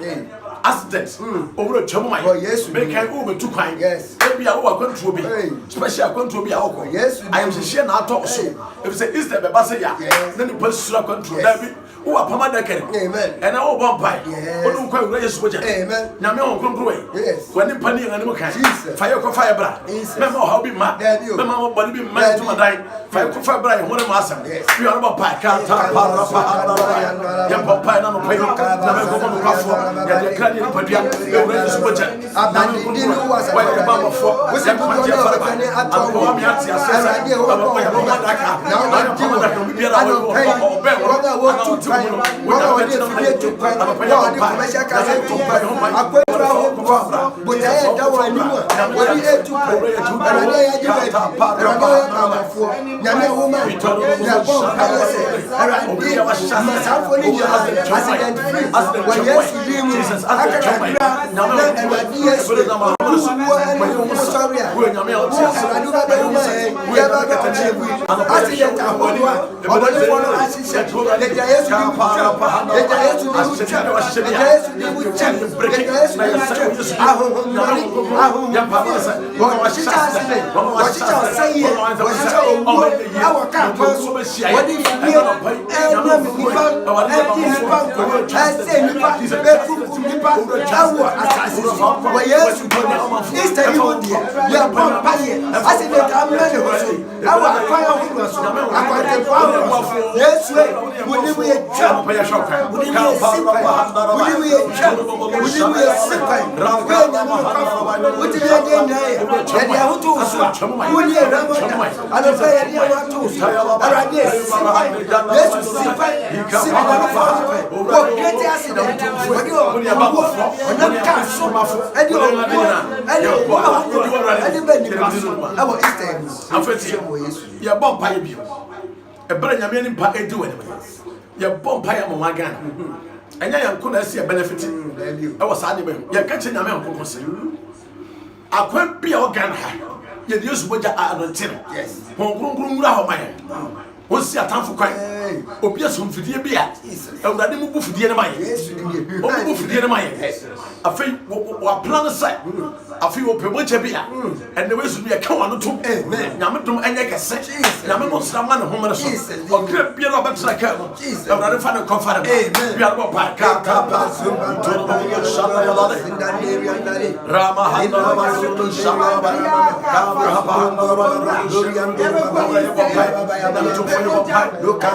accidents over a chomai. Yes, make an over too kind. Yes, maybe I will come to be special. Come to be our yes, I am share now talk so. If it's a Easter, Babasia, then the person control that. Who are Pamadaka, amen, and our bumpy, who quite raise with amen. Namon Concrue, yes, when in Pani and Animal fire brand, remember how be mad, remember what be mad to my die, fire brand, one of my son, we are about Pike, Papa, and Pay, your bomb pie be a brand Yamani pa edu anyway. Your bomb pie am my gun. And I am could see a benefit. I was animal. You're catching a man. akwan bi a ogan ha ye de Yesu boja anointing Yes. Konkronkron wura ho maye Osi atamfo kwan obi asom fidie bi a Awurade mu bu fidie ne maye Yesu di o bu fidie ne maye afei wa plan sai afei o pemocha bi a ene Yesu bi e ka wano to nyame dom enye kese nyame mo srama ne homere so o kra bi na obetra ka mo Awurade fa ne konfa ne bi a bo pa ka pa so to no shalla ya lade rama hanna ma so to shalla ba ka ba ba dorian de ba for your part, look at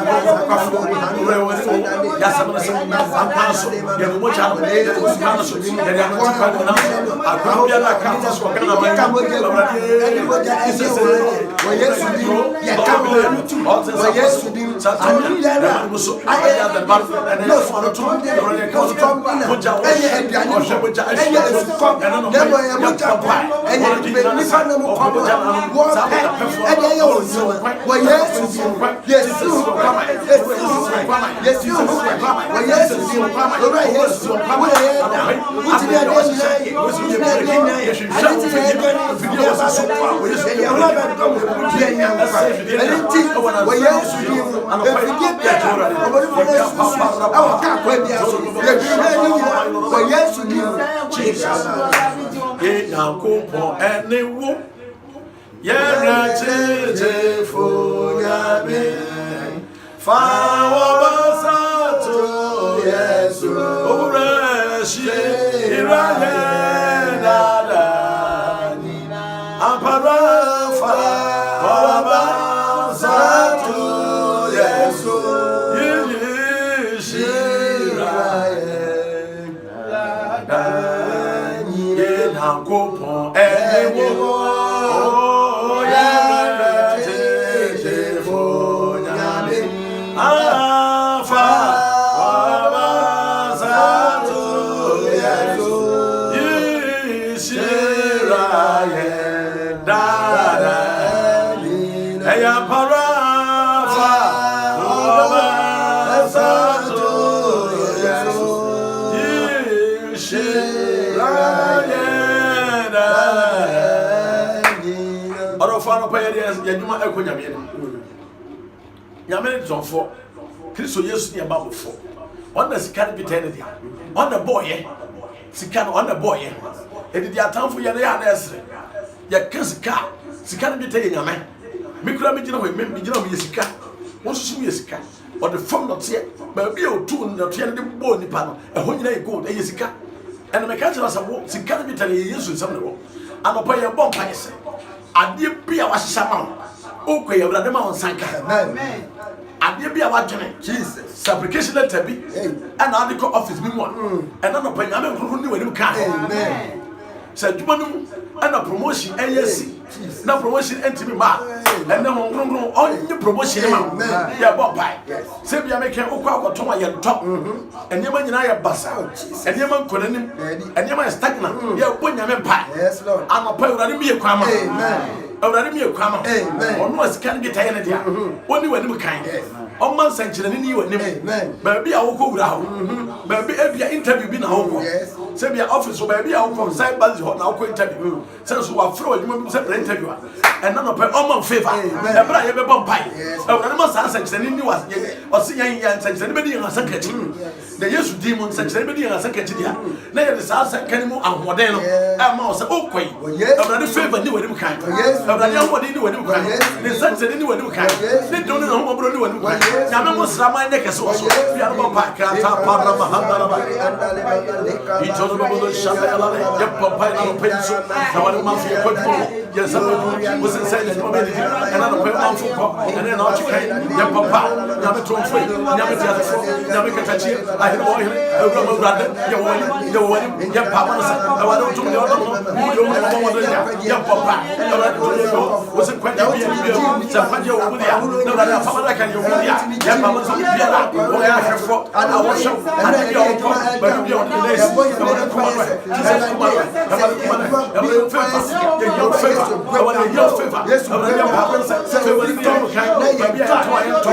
Yes, yes, Fawabasato Yesu Urashi Irane Dadani Ampara Fawabasato Yesu Irane Dadani Yenankopon Enewo Yaduma eko nyame nyame zonfo Kristo Yesu ne babofo on the sika bi tene dia on the boy sika on the boy e di atamfo ye na ya na esre ye kesika sika bi tene nyame mikura mi gina ho mi gina mi sika won susu mi sika o the form not here ba bi o tu na to ye de bo nipa no e ho nyina e gold e sika en me ka tira sabo sika bi tene Yesu nsam ne wo anopa ye bom pa yese ade bia wa hihya ma o kwa Awurade ma onsanka amen ade bia wa dwene Jesus supplication letter bi and ade ko office bi mu and na no pa nyame nkuru ni wani ka amen sa djuma num and promotion ayesi na promotion entimi ma and na nkuru onye promotion ma ya bo pai se bia make o kwa akoto ya ntop enyema nyina ya basa enyema nkonanim enyema stagnant ya bo nyame pai yes lord anopa Awurade mi ye kwama amen Awurade mi ye kwama amen ono asika ne gita ye ne dia oni wani mu kan o man sankyere ni wani mu ba bia wo ko wura ho ba bia bia interview bi na ho ko se bia office ba bia wo ko side base ho na wo ko interview se so wa fro adwuma bi se interview and none of o man favor e bra ye be bom pai Awurade ma sa sankyere ni was o se yan yan sankyere be di yan sankachi na Yesu di mu sankyere be di yan sankachi dia na ye sa sankani mu ahoden no e ma o se o koi Awurade favor ni wani mu kan Awurade ahodi ni wani mu kan ni sankyere ni wani mu kan ni don na ho bro ni wani mu kan nyame mo srama ne kese wo so bia no pa ka ta para mahanda ba ito no bo shamba ya la ya papa na penso na wani ma fi ko ko ya sabe wo se sai da mo be di na no pe ma fu ko na na o chikai ya papa nyame to fo nyame ti aso nyame ka tachi a he bo he ewra mo brada ya wani ya papa no sa na wani to yo no yo mo mo do ya papa na wani to yo wo se kwa ya bi sa kwa ya wo dia na wani fa ma da kan yo dia ya mama so biara wo ya hwefo ana wo hwe ana ya wo ko ba bi on the days na wo ko ma Jesus ko ma na wo favor ya yo favor na wo ya favor na wo ya papa so favor ni to kan ba bi ya to ya to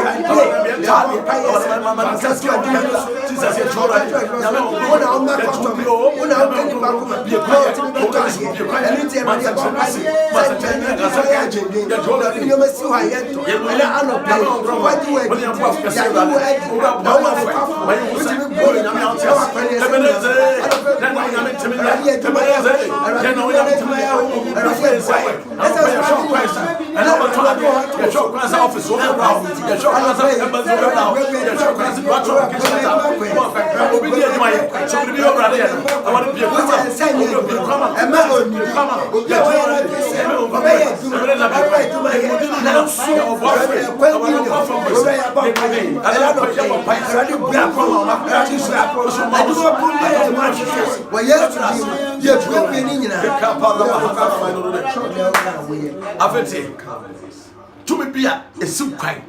to me be a soup kind.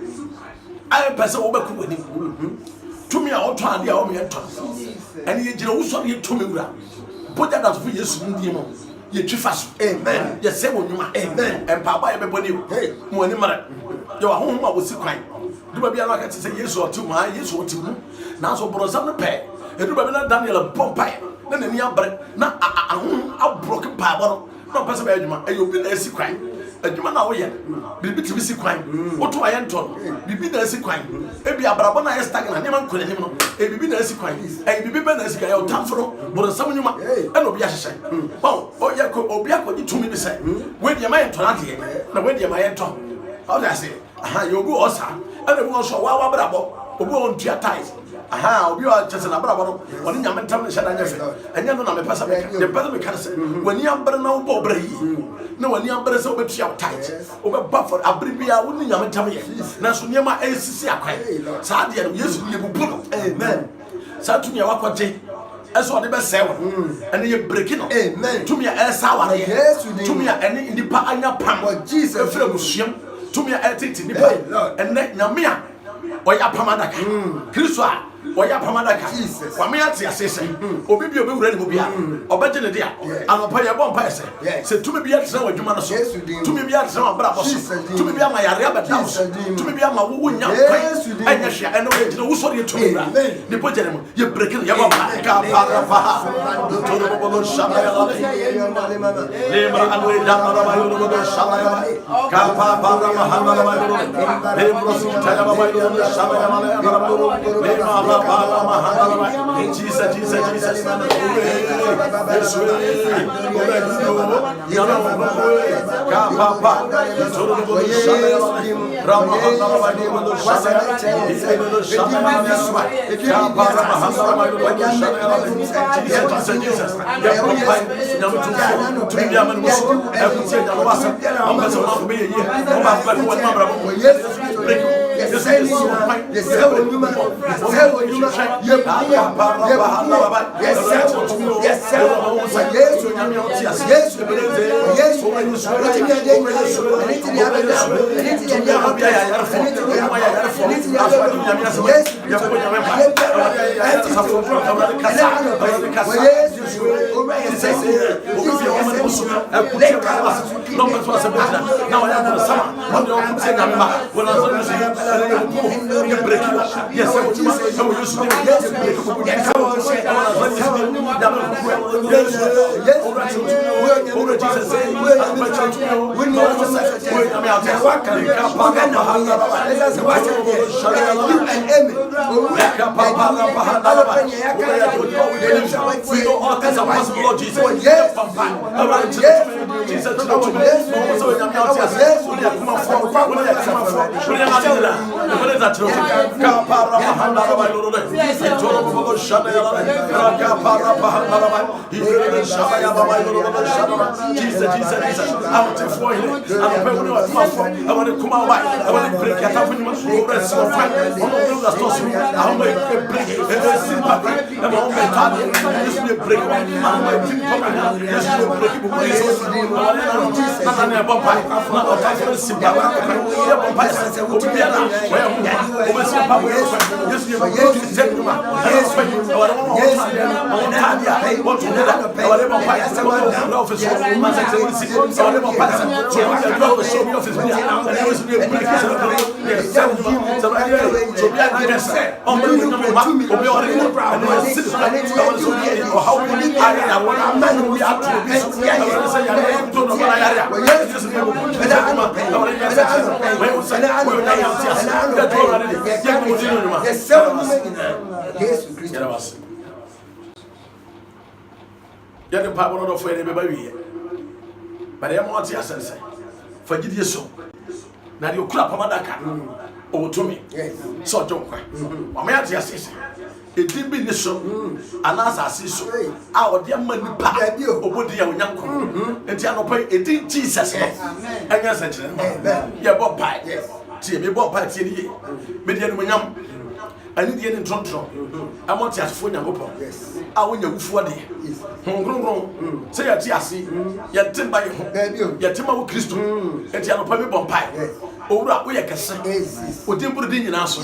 I pass over with to me, I'll try the army and talk. And you also need to me. Put that as for you, you too fast. Amen. Yes, say when you are. Amen. And Papa, everybody, hey, when you are home, I was crying. Do be like to say yes or two, my yes or two. Now, so for some pay. And do not Daniel a bompire. Then the near bread, not a broken power. No, Pastor Edmund, and you'll be there, see crime. And you man away, be to be see crime. What do I enter? Be there, see crime. Maybe a Brabana is tagging a name, couldn't him. A be there, see crime. And be better as a time for, but some you might, and Obiasha. Oh, Obiako, you to me, say, when your man to here, now when your man to. How do I say? You go also, and the one so wow, Brabo, who won't your ties. Aha, you are just an abrabo, when you are mental shadow, and you know, I'm a person, the person can say, when you are better now, Bobray, no one you are better so much your tight, over buffer, Abribia, wouldn't you tell me? Now, so near my ACC, Sadia, yes, you will put. Amen. Saturday, Aquate, as what the best seven, and you break it. Amen. To me, a sour, yes, to me, any in the Panya Pam, Jesus, to me, a tit in the pie, and then Namia, or your Pamadaka, Christua. Waya Pamadaka, Wamiati assassin, Obibio ready will be or better than dear. I'm a pay a bomb person. Said to me be at some Jumanos, to me be at some Brabos, to me be my Arab house, to me be my woman, and Yasha, and no sorry to me. The Potem, you break it, Yabba, Jesus, Jesus, Jesus, Jesus, Yet the power of the baby. But I want to say, for you so. Now you clap on Madaka. Oh, to me. So don't cry. I may have just it did be this so. And as I see so, our dear money, over the young uncle. And Tiano pay it did Jesus. And yes, I yeah, Bob Pie. See me, Bob Pie, Median Winyam. I need the end in Toronto. I want to ask for your hope. Yes. I want you for the say a Tiasi, yet Timber, yet Timber Christo, and Tiano Bob Pie. Ora we kese odin buru din nyina so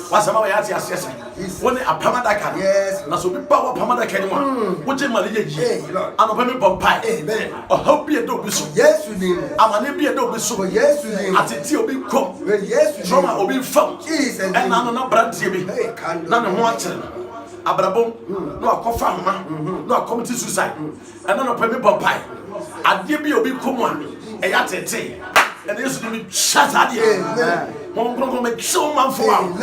wasama we ati asese woni apamadaka na so bi power apamadaka ni mo wo je male yeji anopa me bompai o how bi e do bi so yesu ni amane bi e do bi so yesu ni ateti obi kom yesu trauma obi fam jesus and na brantie bi na ne ho akere abrabom no akofa homa no akomiti suicide and na no pa me bompai ade bi obi kom a e ya tete. And this will be shut out here. One program make so man for out.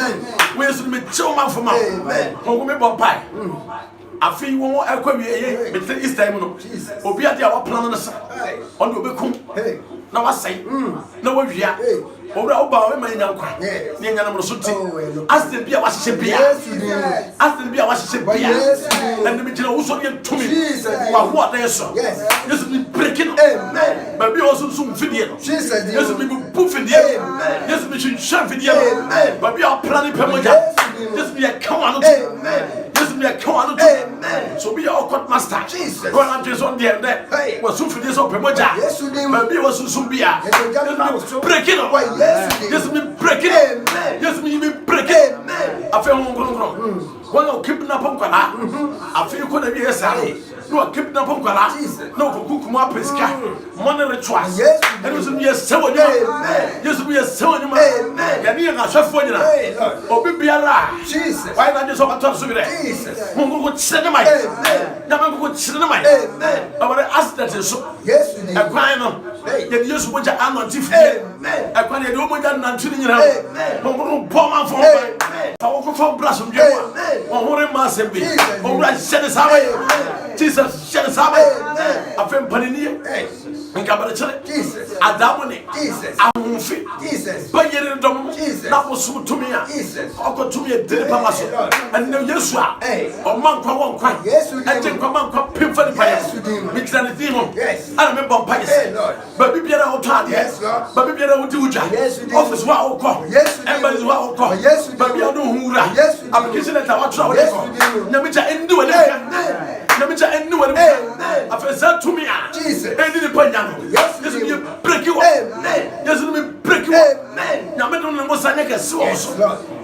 We used to make so man for out. One me pie. I feel you won't equate me. But this time, Obi at our plan on the side. On the become. Now I say, no one here. Oba my young cry. Ask the beer was ship. Ask the beer was ship. And the Mitchell also get to me. What they saw. This will be breaking. But we also soon video. Yes, we will poof in the air. Yes, we should shove in the air. But we are planning permanent. Yes, we are come out. Yes, we are come out. So we are caught master. Jesus. Go on just on the end there. Was soon for this open moja. Yes, but we was soon be breaking up. Yes, we break it. Yes, we break it. I feel one of kidnap on Kala. I feel could be a sally. No kidnap on Kala. No cook more pesca. Money trust. Yes, and it was be a 7 year. Yes, we are 7 years. Can you not chef for you? Or be alive. Jesus. Why not just over to Jesus? Who would send them? Never would send them. I want to ask that is so. Yes, a crime. Yet use what you are not different. I can't do more than 2 years. Bomb for I from Blossom. Oh, massive. Oh, right, send us away. Jesus, send us away. A friend Panini. And Cabaret, Jesus, Adamone, Jesus, Amufi, Jesus, Bayer Dom, Jesus, Napo to me, Jesus, Oko to me a dinner pamaso, and no Yesua, or Manqua won't cry, yes, I think Manqua Pimford Payas, mix and the demon, yes, I remember Payas, but be better out, yes, but be better out to yes, office wow, yes, everybody's wow, yes, but we are no hura, yes, application at our trouble, Namita and do it, Namita and do it, I felt to me, Jesus, and didn't yes, you break you up. Yes, you break you up. Yamadum was a neck as also.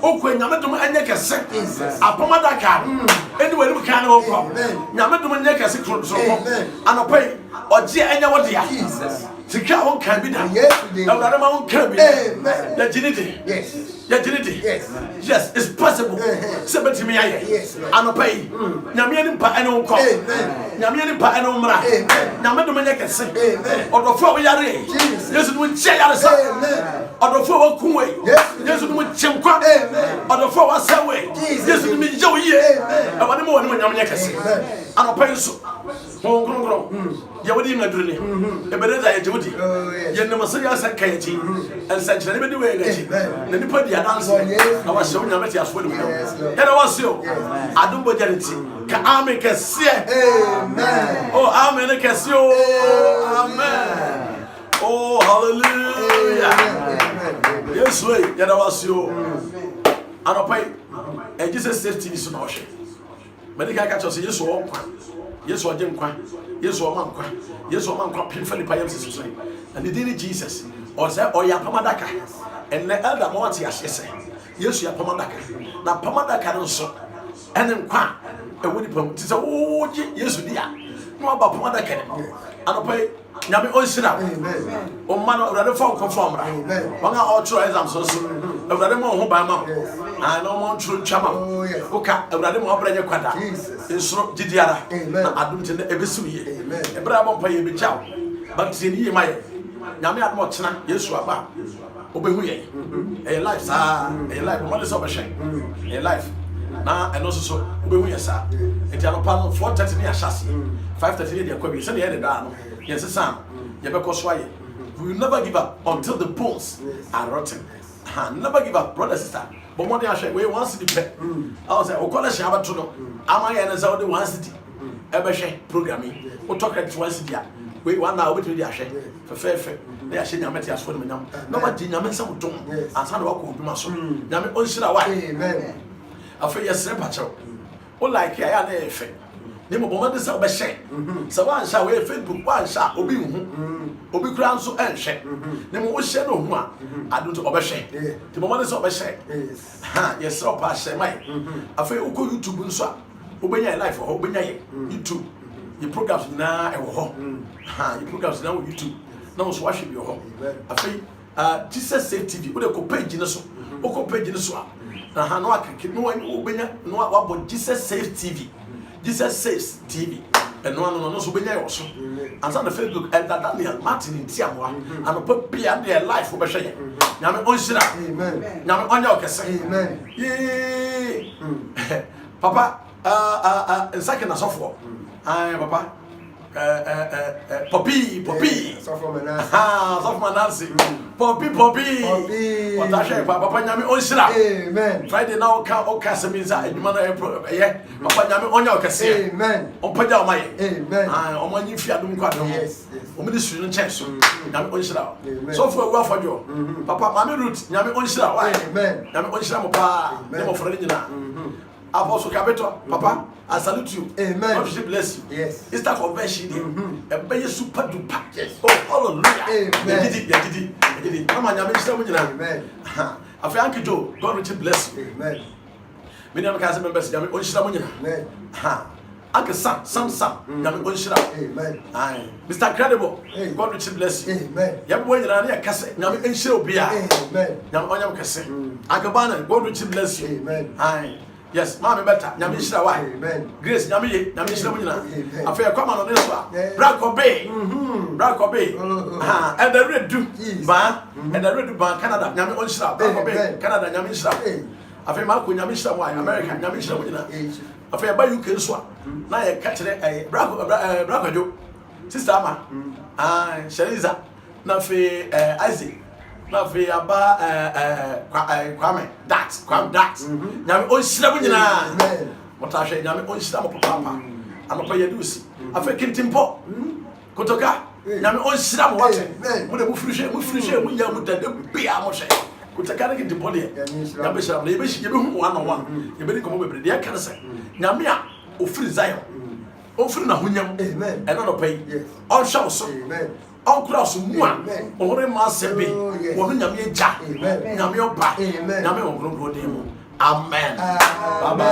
Oh, when Yamadum and neck as seconds, Apomadaka, anyway, we can't overcome. Yamadum and neck as a close, and a pay or Gia and what Jesus. The cow can be done. Yes, the amount can be done. The dignity. Yes. Your dignity. Yes, it's possible. Say to me, yes, I'm a pay. Namian pa and on call. Namian pa and on mra. Namadum can say, or the floor we are in. Yes, we say ourselves. Or the floor Kuway. Yes, we Chimqua. Or the floor was away. Yes, we mean Joey. I want more than Yamaka say. I'm a pay so. Yawadi Madrini, a better I do it. Yanamasa said Katie, and such anybody way. Then you put the answer. I was showing you as well. And I was so. I don't believe it. Can make a see? Amen. Oh, Amen. Amen. Oh, hallelujah. Yes, wait. Yet I was so. I don't pay. And Jesus said to me, no shame. But the guy catch us, yes, or yes, or Jim Quan. Yes, or man, yes, or man, Philippa Yams, and the daily Jesus, or say, or Yapamadaka, and the elder Monty, as you say, yesu ya pamadaka na pamadaka no so ene nkwa ewo ni pam ti se wo ji yesu dia no aba pamadaka ne anopai nyame onsira o man urade fa ko formra wanga o tro exam so urade mo ho ban ma ah no mo tro chama oka urade mo obranye kwada nsoro gidiara na adum te na ebesiye ebra mo pa ye be jaw but se ni ye maye nyame adum o chena yesu aba obehu ye e life sa e life mo de so be shen e life na eno so obehu ye sa enti anopa no 4:30 ni ahase 5:30 ni akwa bi se ne da no yes sam you be koswaye we will never give up until the bones are rotten. Never give up, brother, sister. But one day I share, we want to be I was like, Okola Shaba Tuno, am I and the one city? Ever share programming, or talk at one city. We want now with the Ashe for fair. They are saying, I'm at your phone. Nobody, I'm in some tone, and some walk with muscle. Yammy, amen. I feel your separation. Oh, like I am a effect. Nemo bomade sa obehye sa wan sha we Facebook wan sha obi hu obi kura nso enhye nemo wo hye no hu a adunto obehye ti bomade sa obehye ha yes so pa hye mai afa uko YouTube nso a obenya live ho obenya ye YouTube the programs na e wo ho ha the programs na wo YouTube na wo so wahwe bi ho afa Jesus Save TV wo de ko page ne so wo ko page ne so a ha no akeke no obenya no wa bo Jesus Save TV Jesus Saves TV and no so benya yo so ansa na Facebook Elder Daniel Martin Ntiamwa and put bia their life for behye nyame onhira amen nyame onya okese amen ye papa nsake na sofo papa Poppy sofo manasi Poppy what I say papa nyame onhira amen Friday now ka okase minza adwuma na ye papa nyame onya okase amen ompaja omaye amen omanyi fi adum kwado yes omini suru no cheso nyame onhira so for ewu afodwo papa mama root nyame onhira wa amen nyame onhira mo pa ne mo foro nyina Apostle Kabeto, Papa, I salute you. Amen. God bless you. Yes. It's that convention there. And be super duper. Yes. Oh, hallelujah. Amen. Come on, amen. I feel Uncle Joe, God richly bless you. Amen. Many of the members, Yami Onshira. Amen. Uncle Sam, Yami Onshira. Amen. Mr. Credible, God richly bless you. Amen. Yami Wayne, Casse, Yami Onshira Bia. Amen. Yami Onyam Casse. Uncle Banner, God richly bless you. Amen. Yes, mommy better. Nyame shira wa. Amen. Grace nyame ye, nyame shira mo nyina. Afia kwa ma no ne so a. Brakobe. Brakobe. And the red do. Ba, and the red do ba Canada. Nyame on shira. Brakobe. Canada nyame shira. Afia ma ko nyame shira wa America nyame shira mo nyina. Afia ba UK so a. Na ye ka kire Brakojo. Sister ama. Shariza. Na fe Isaac. Na fe aba Kwame that nyame onhira mo nyina mota hwe nyame onhira mo papa anopa yedusi afa kintimpo kotoka nyame onhira mo wate mo de mo frihwe mo nya mo dade bia mo hwe kotoka ne kintimpo de nyame hira mo yebe hu one on one yebe ni komo bebre de kan se nyame a ofiri Zion ofiri na hunyam amen eno no pai on show so amen on cross mu a ohore ma sembe wo nyame eja nyame oba nyame wo de mu amen bye bye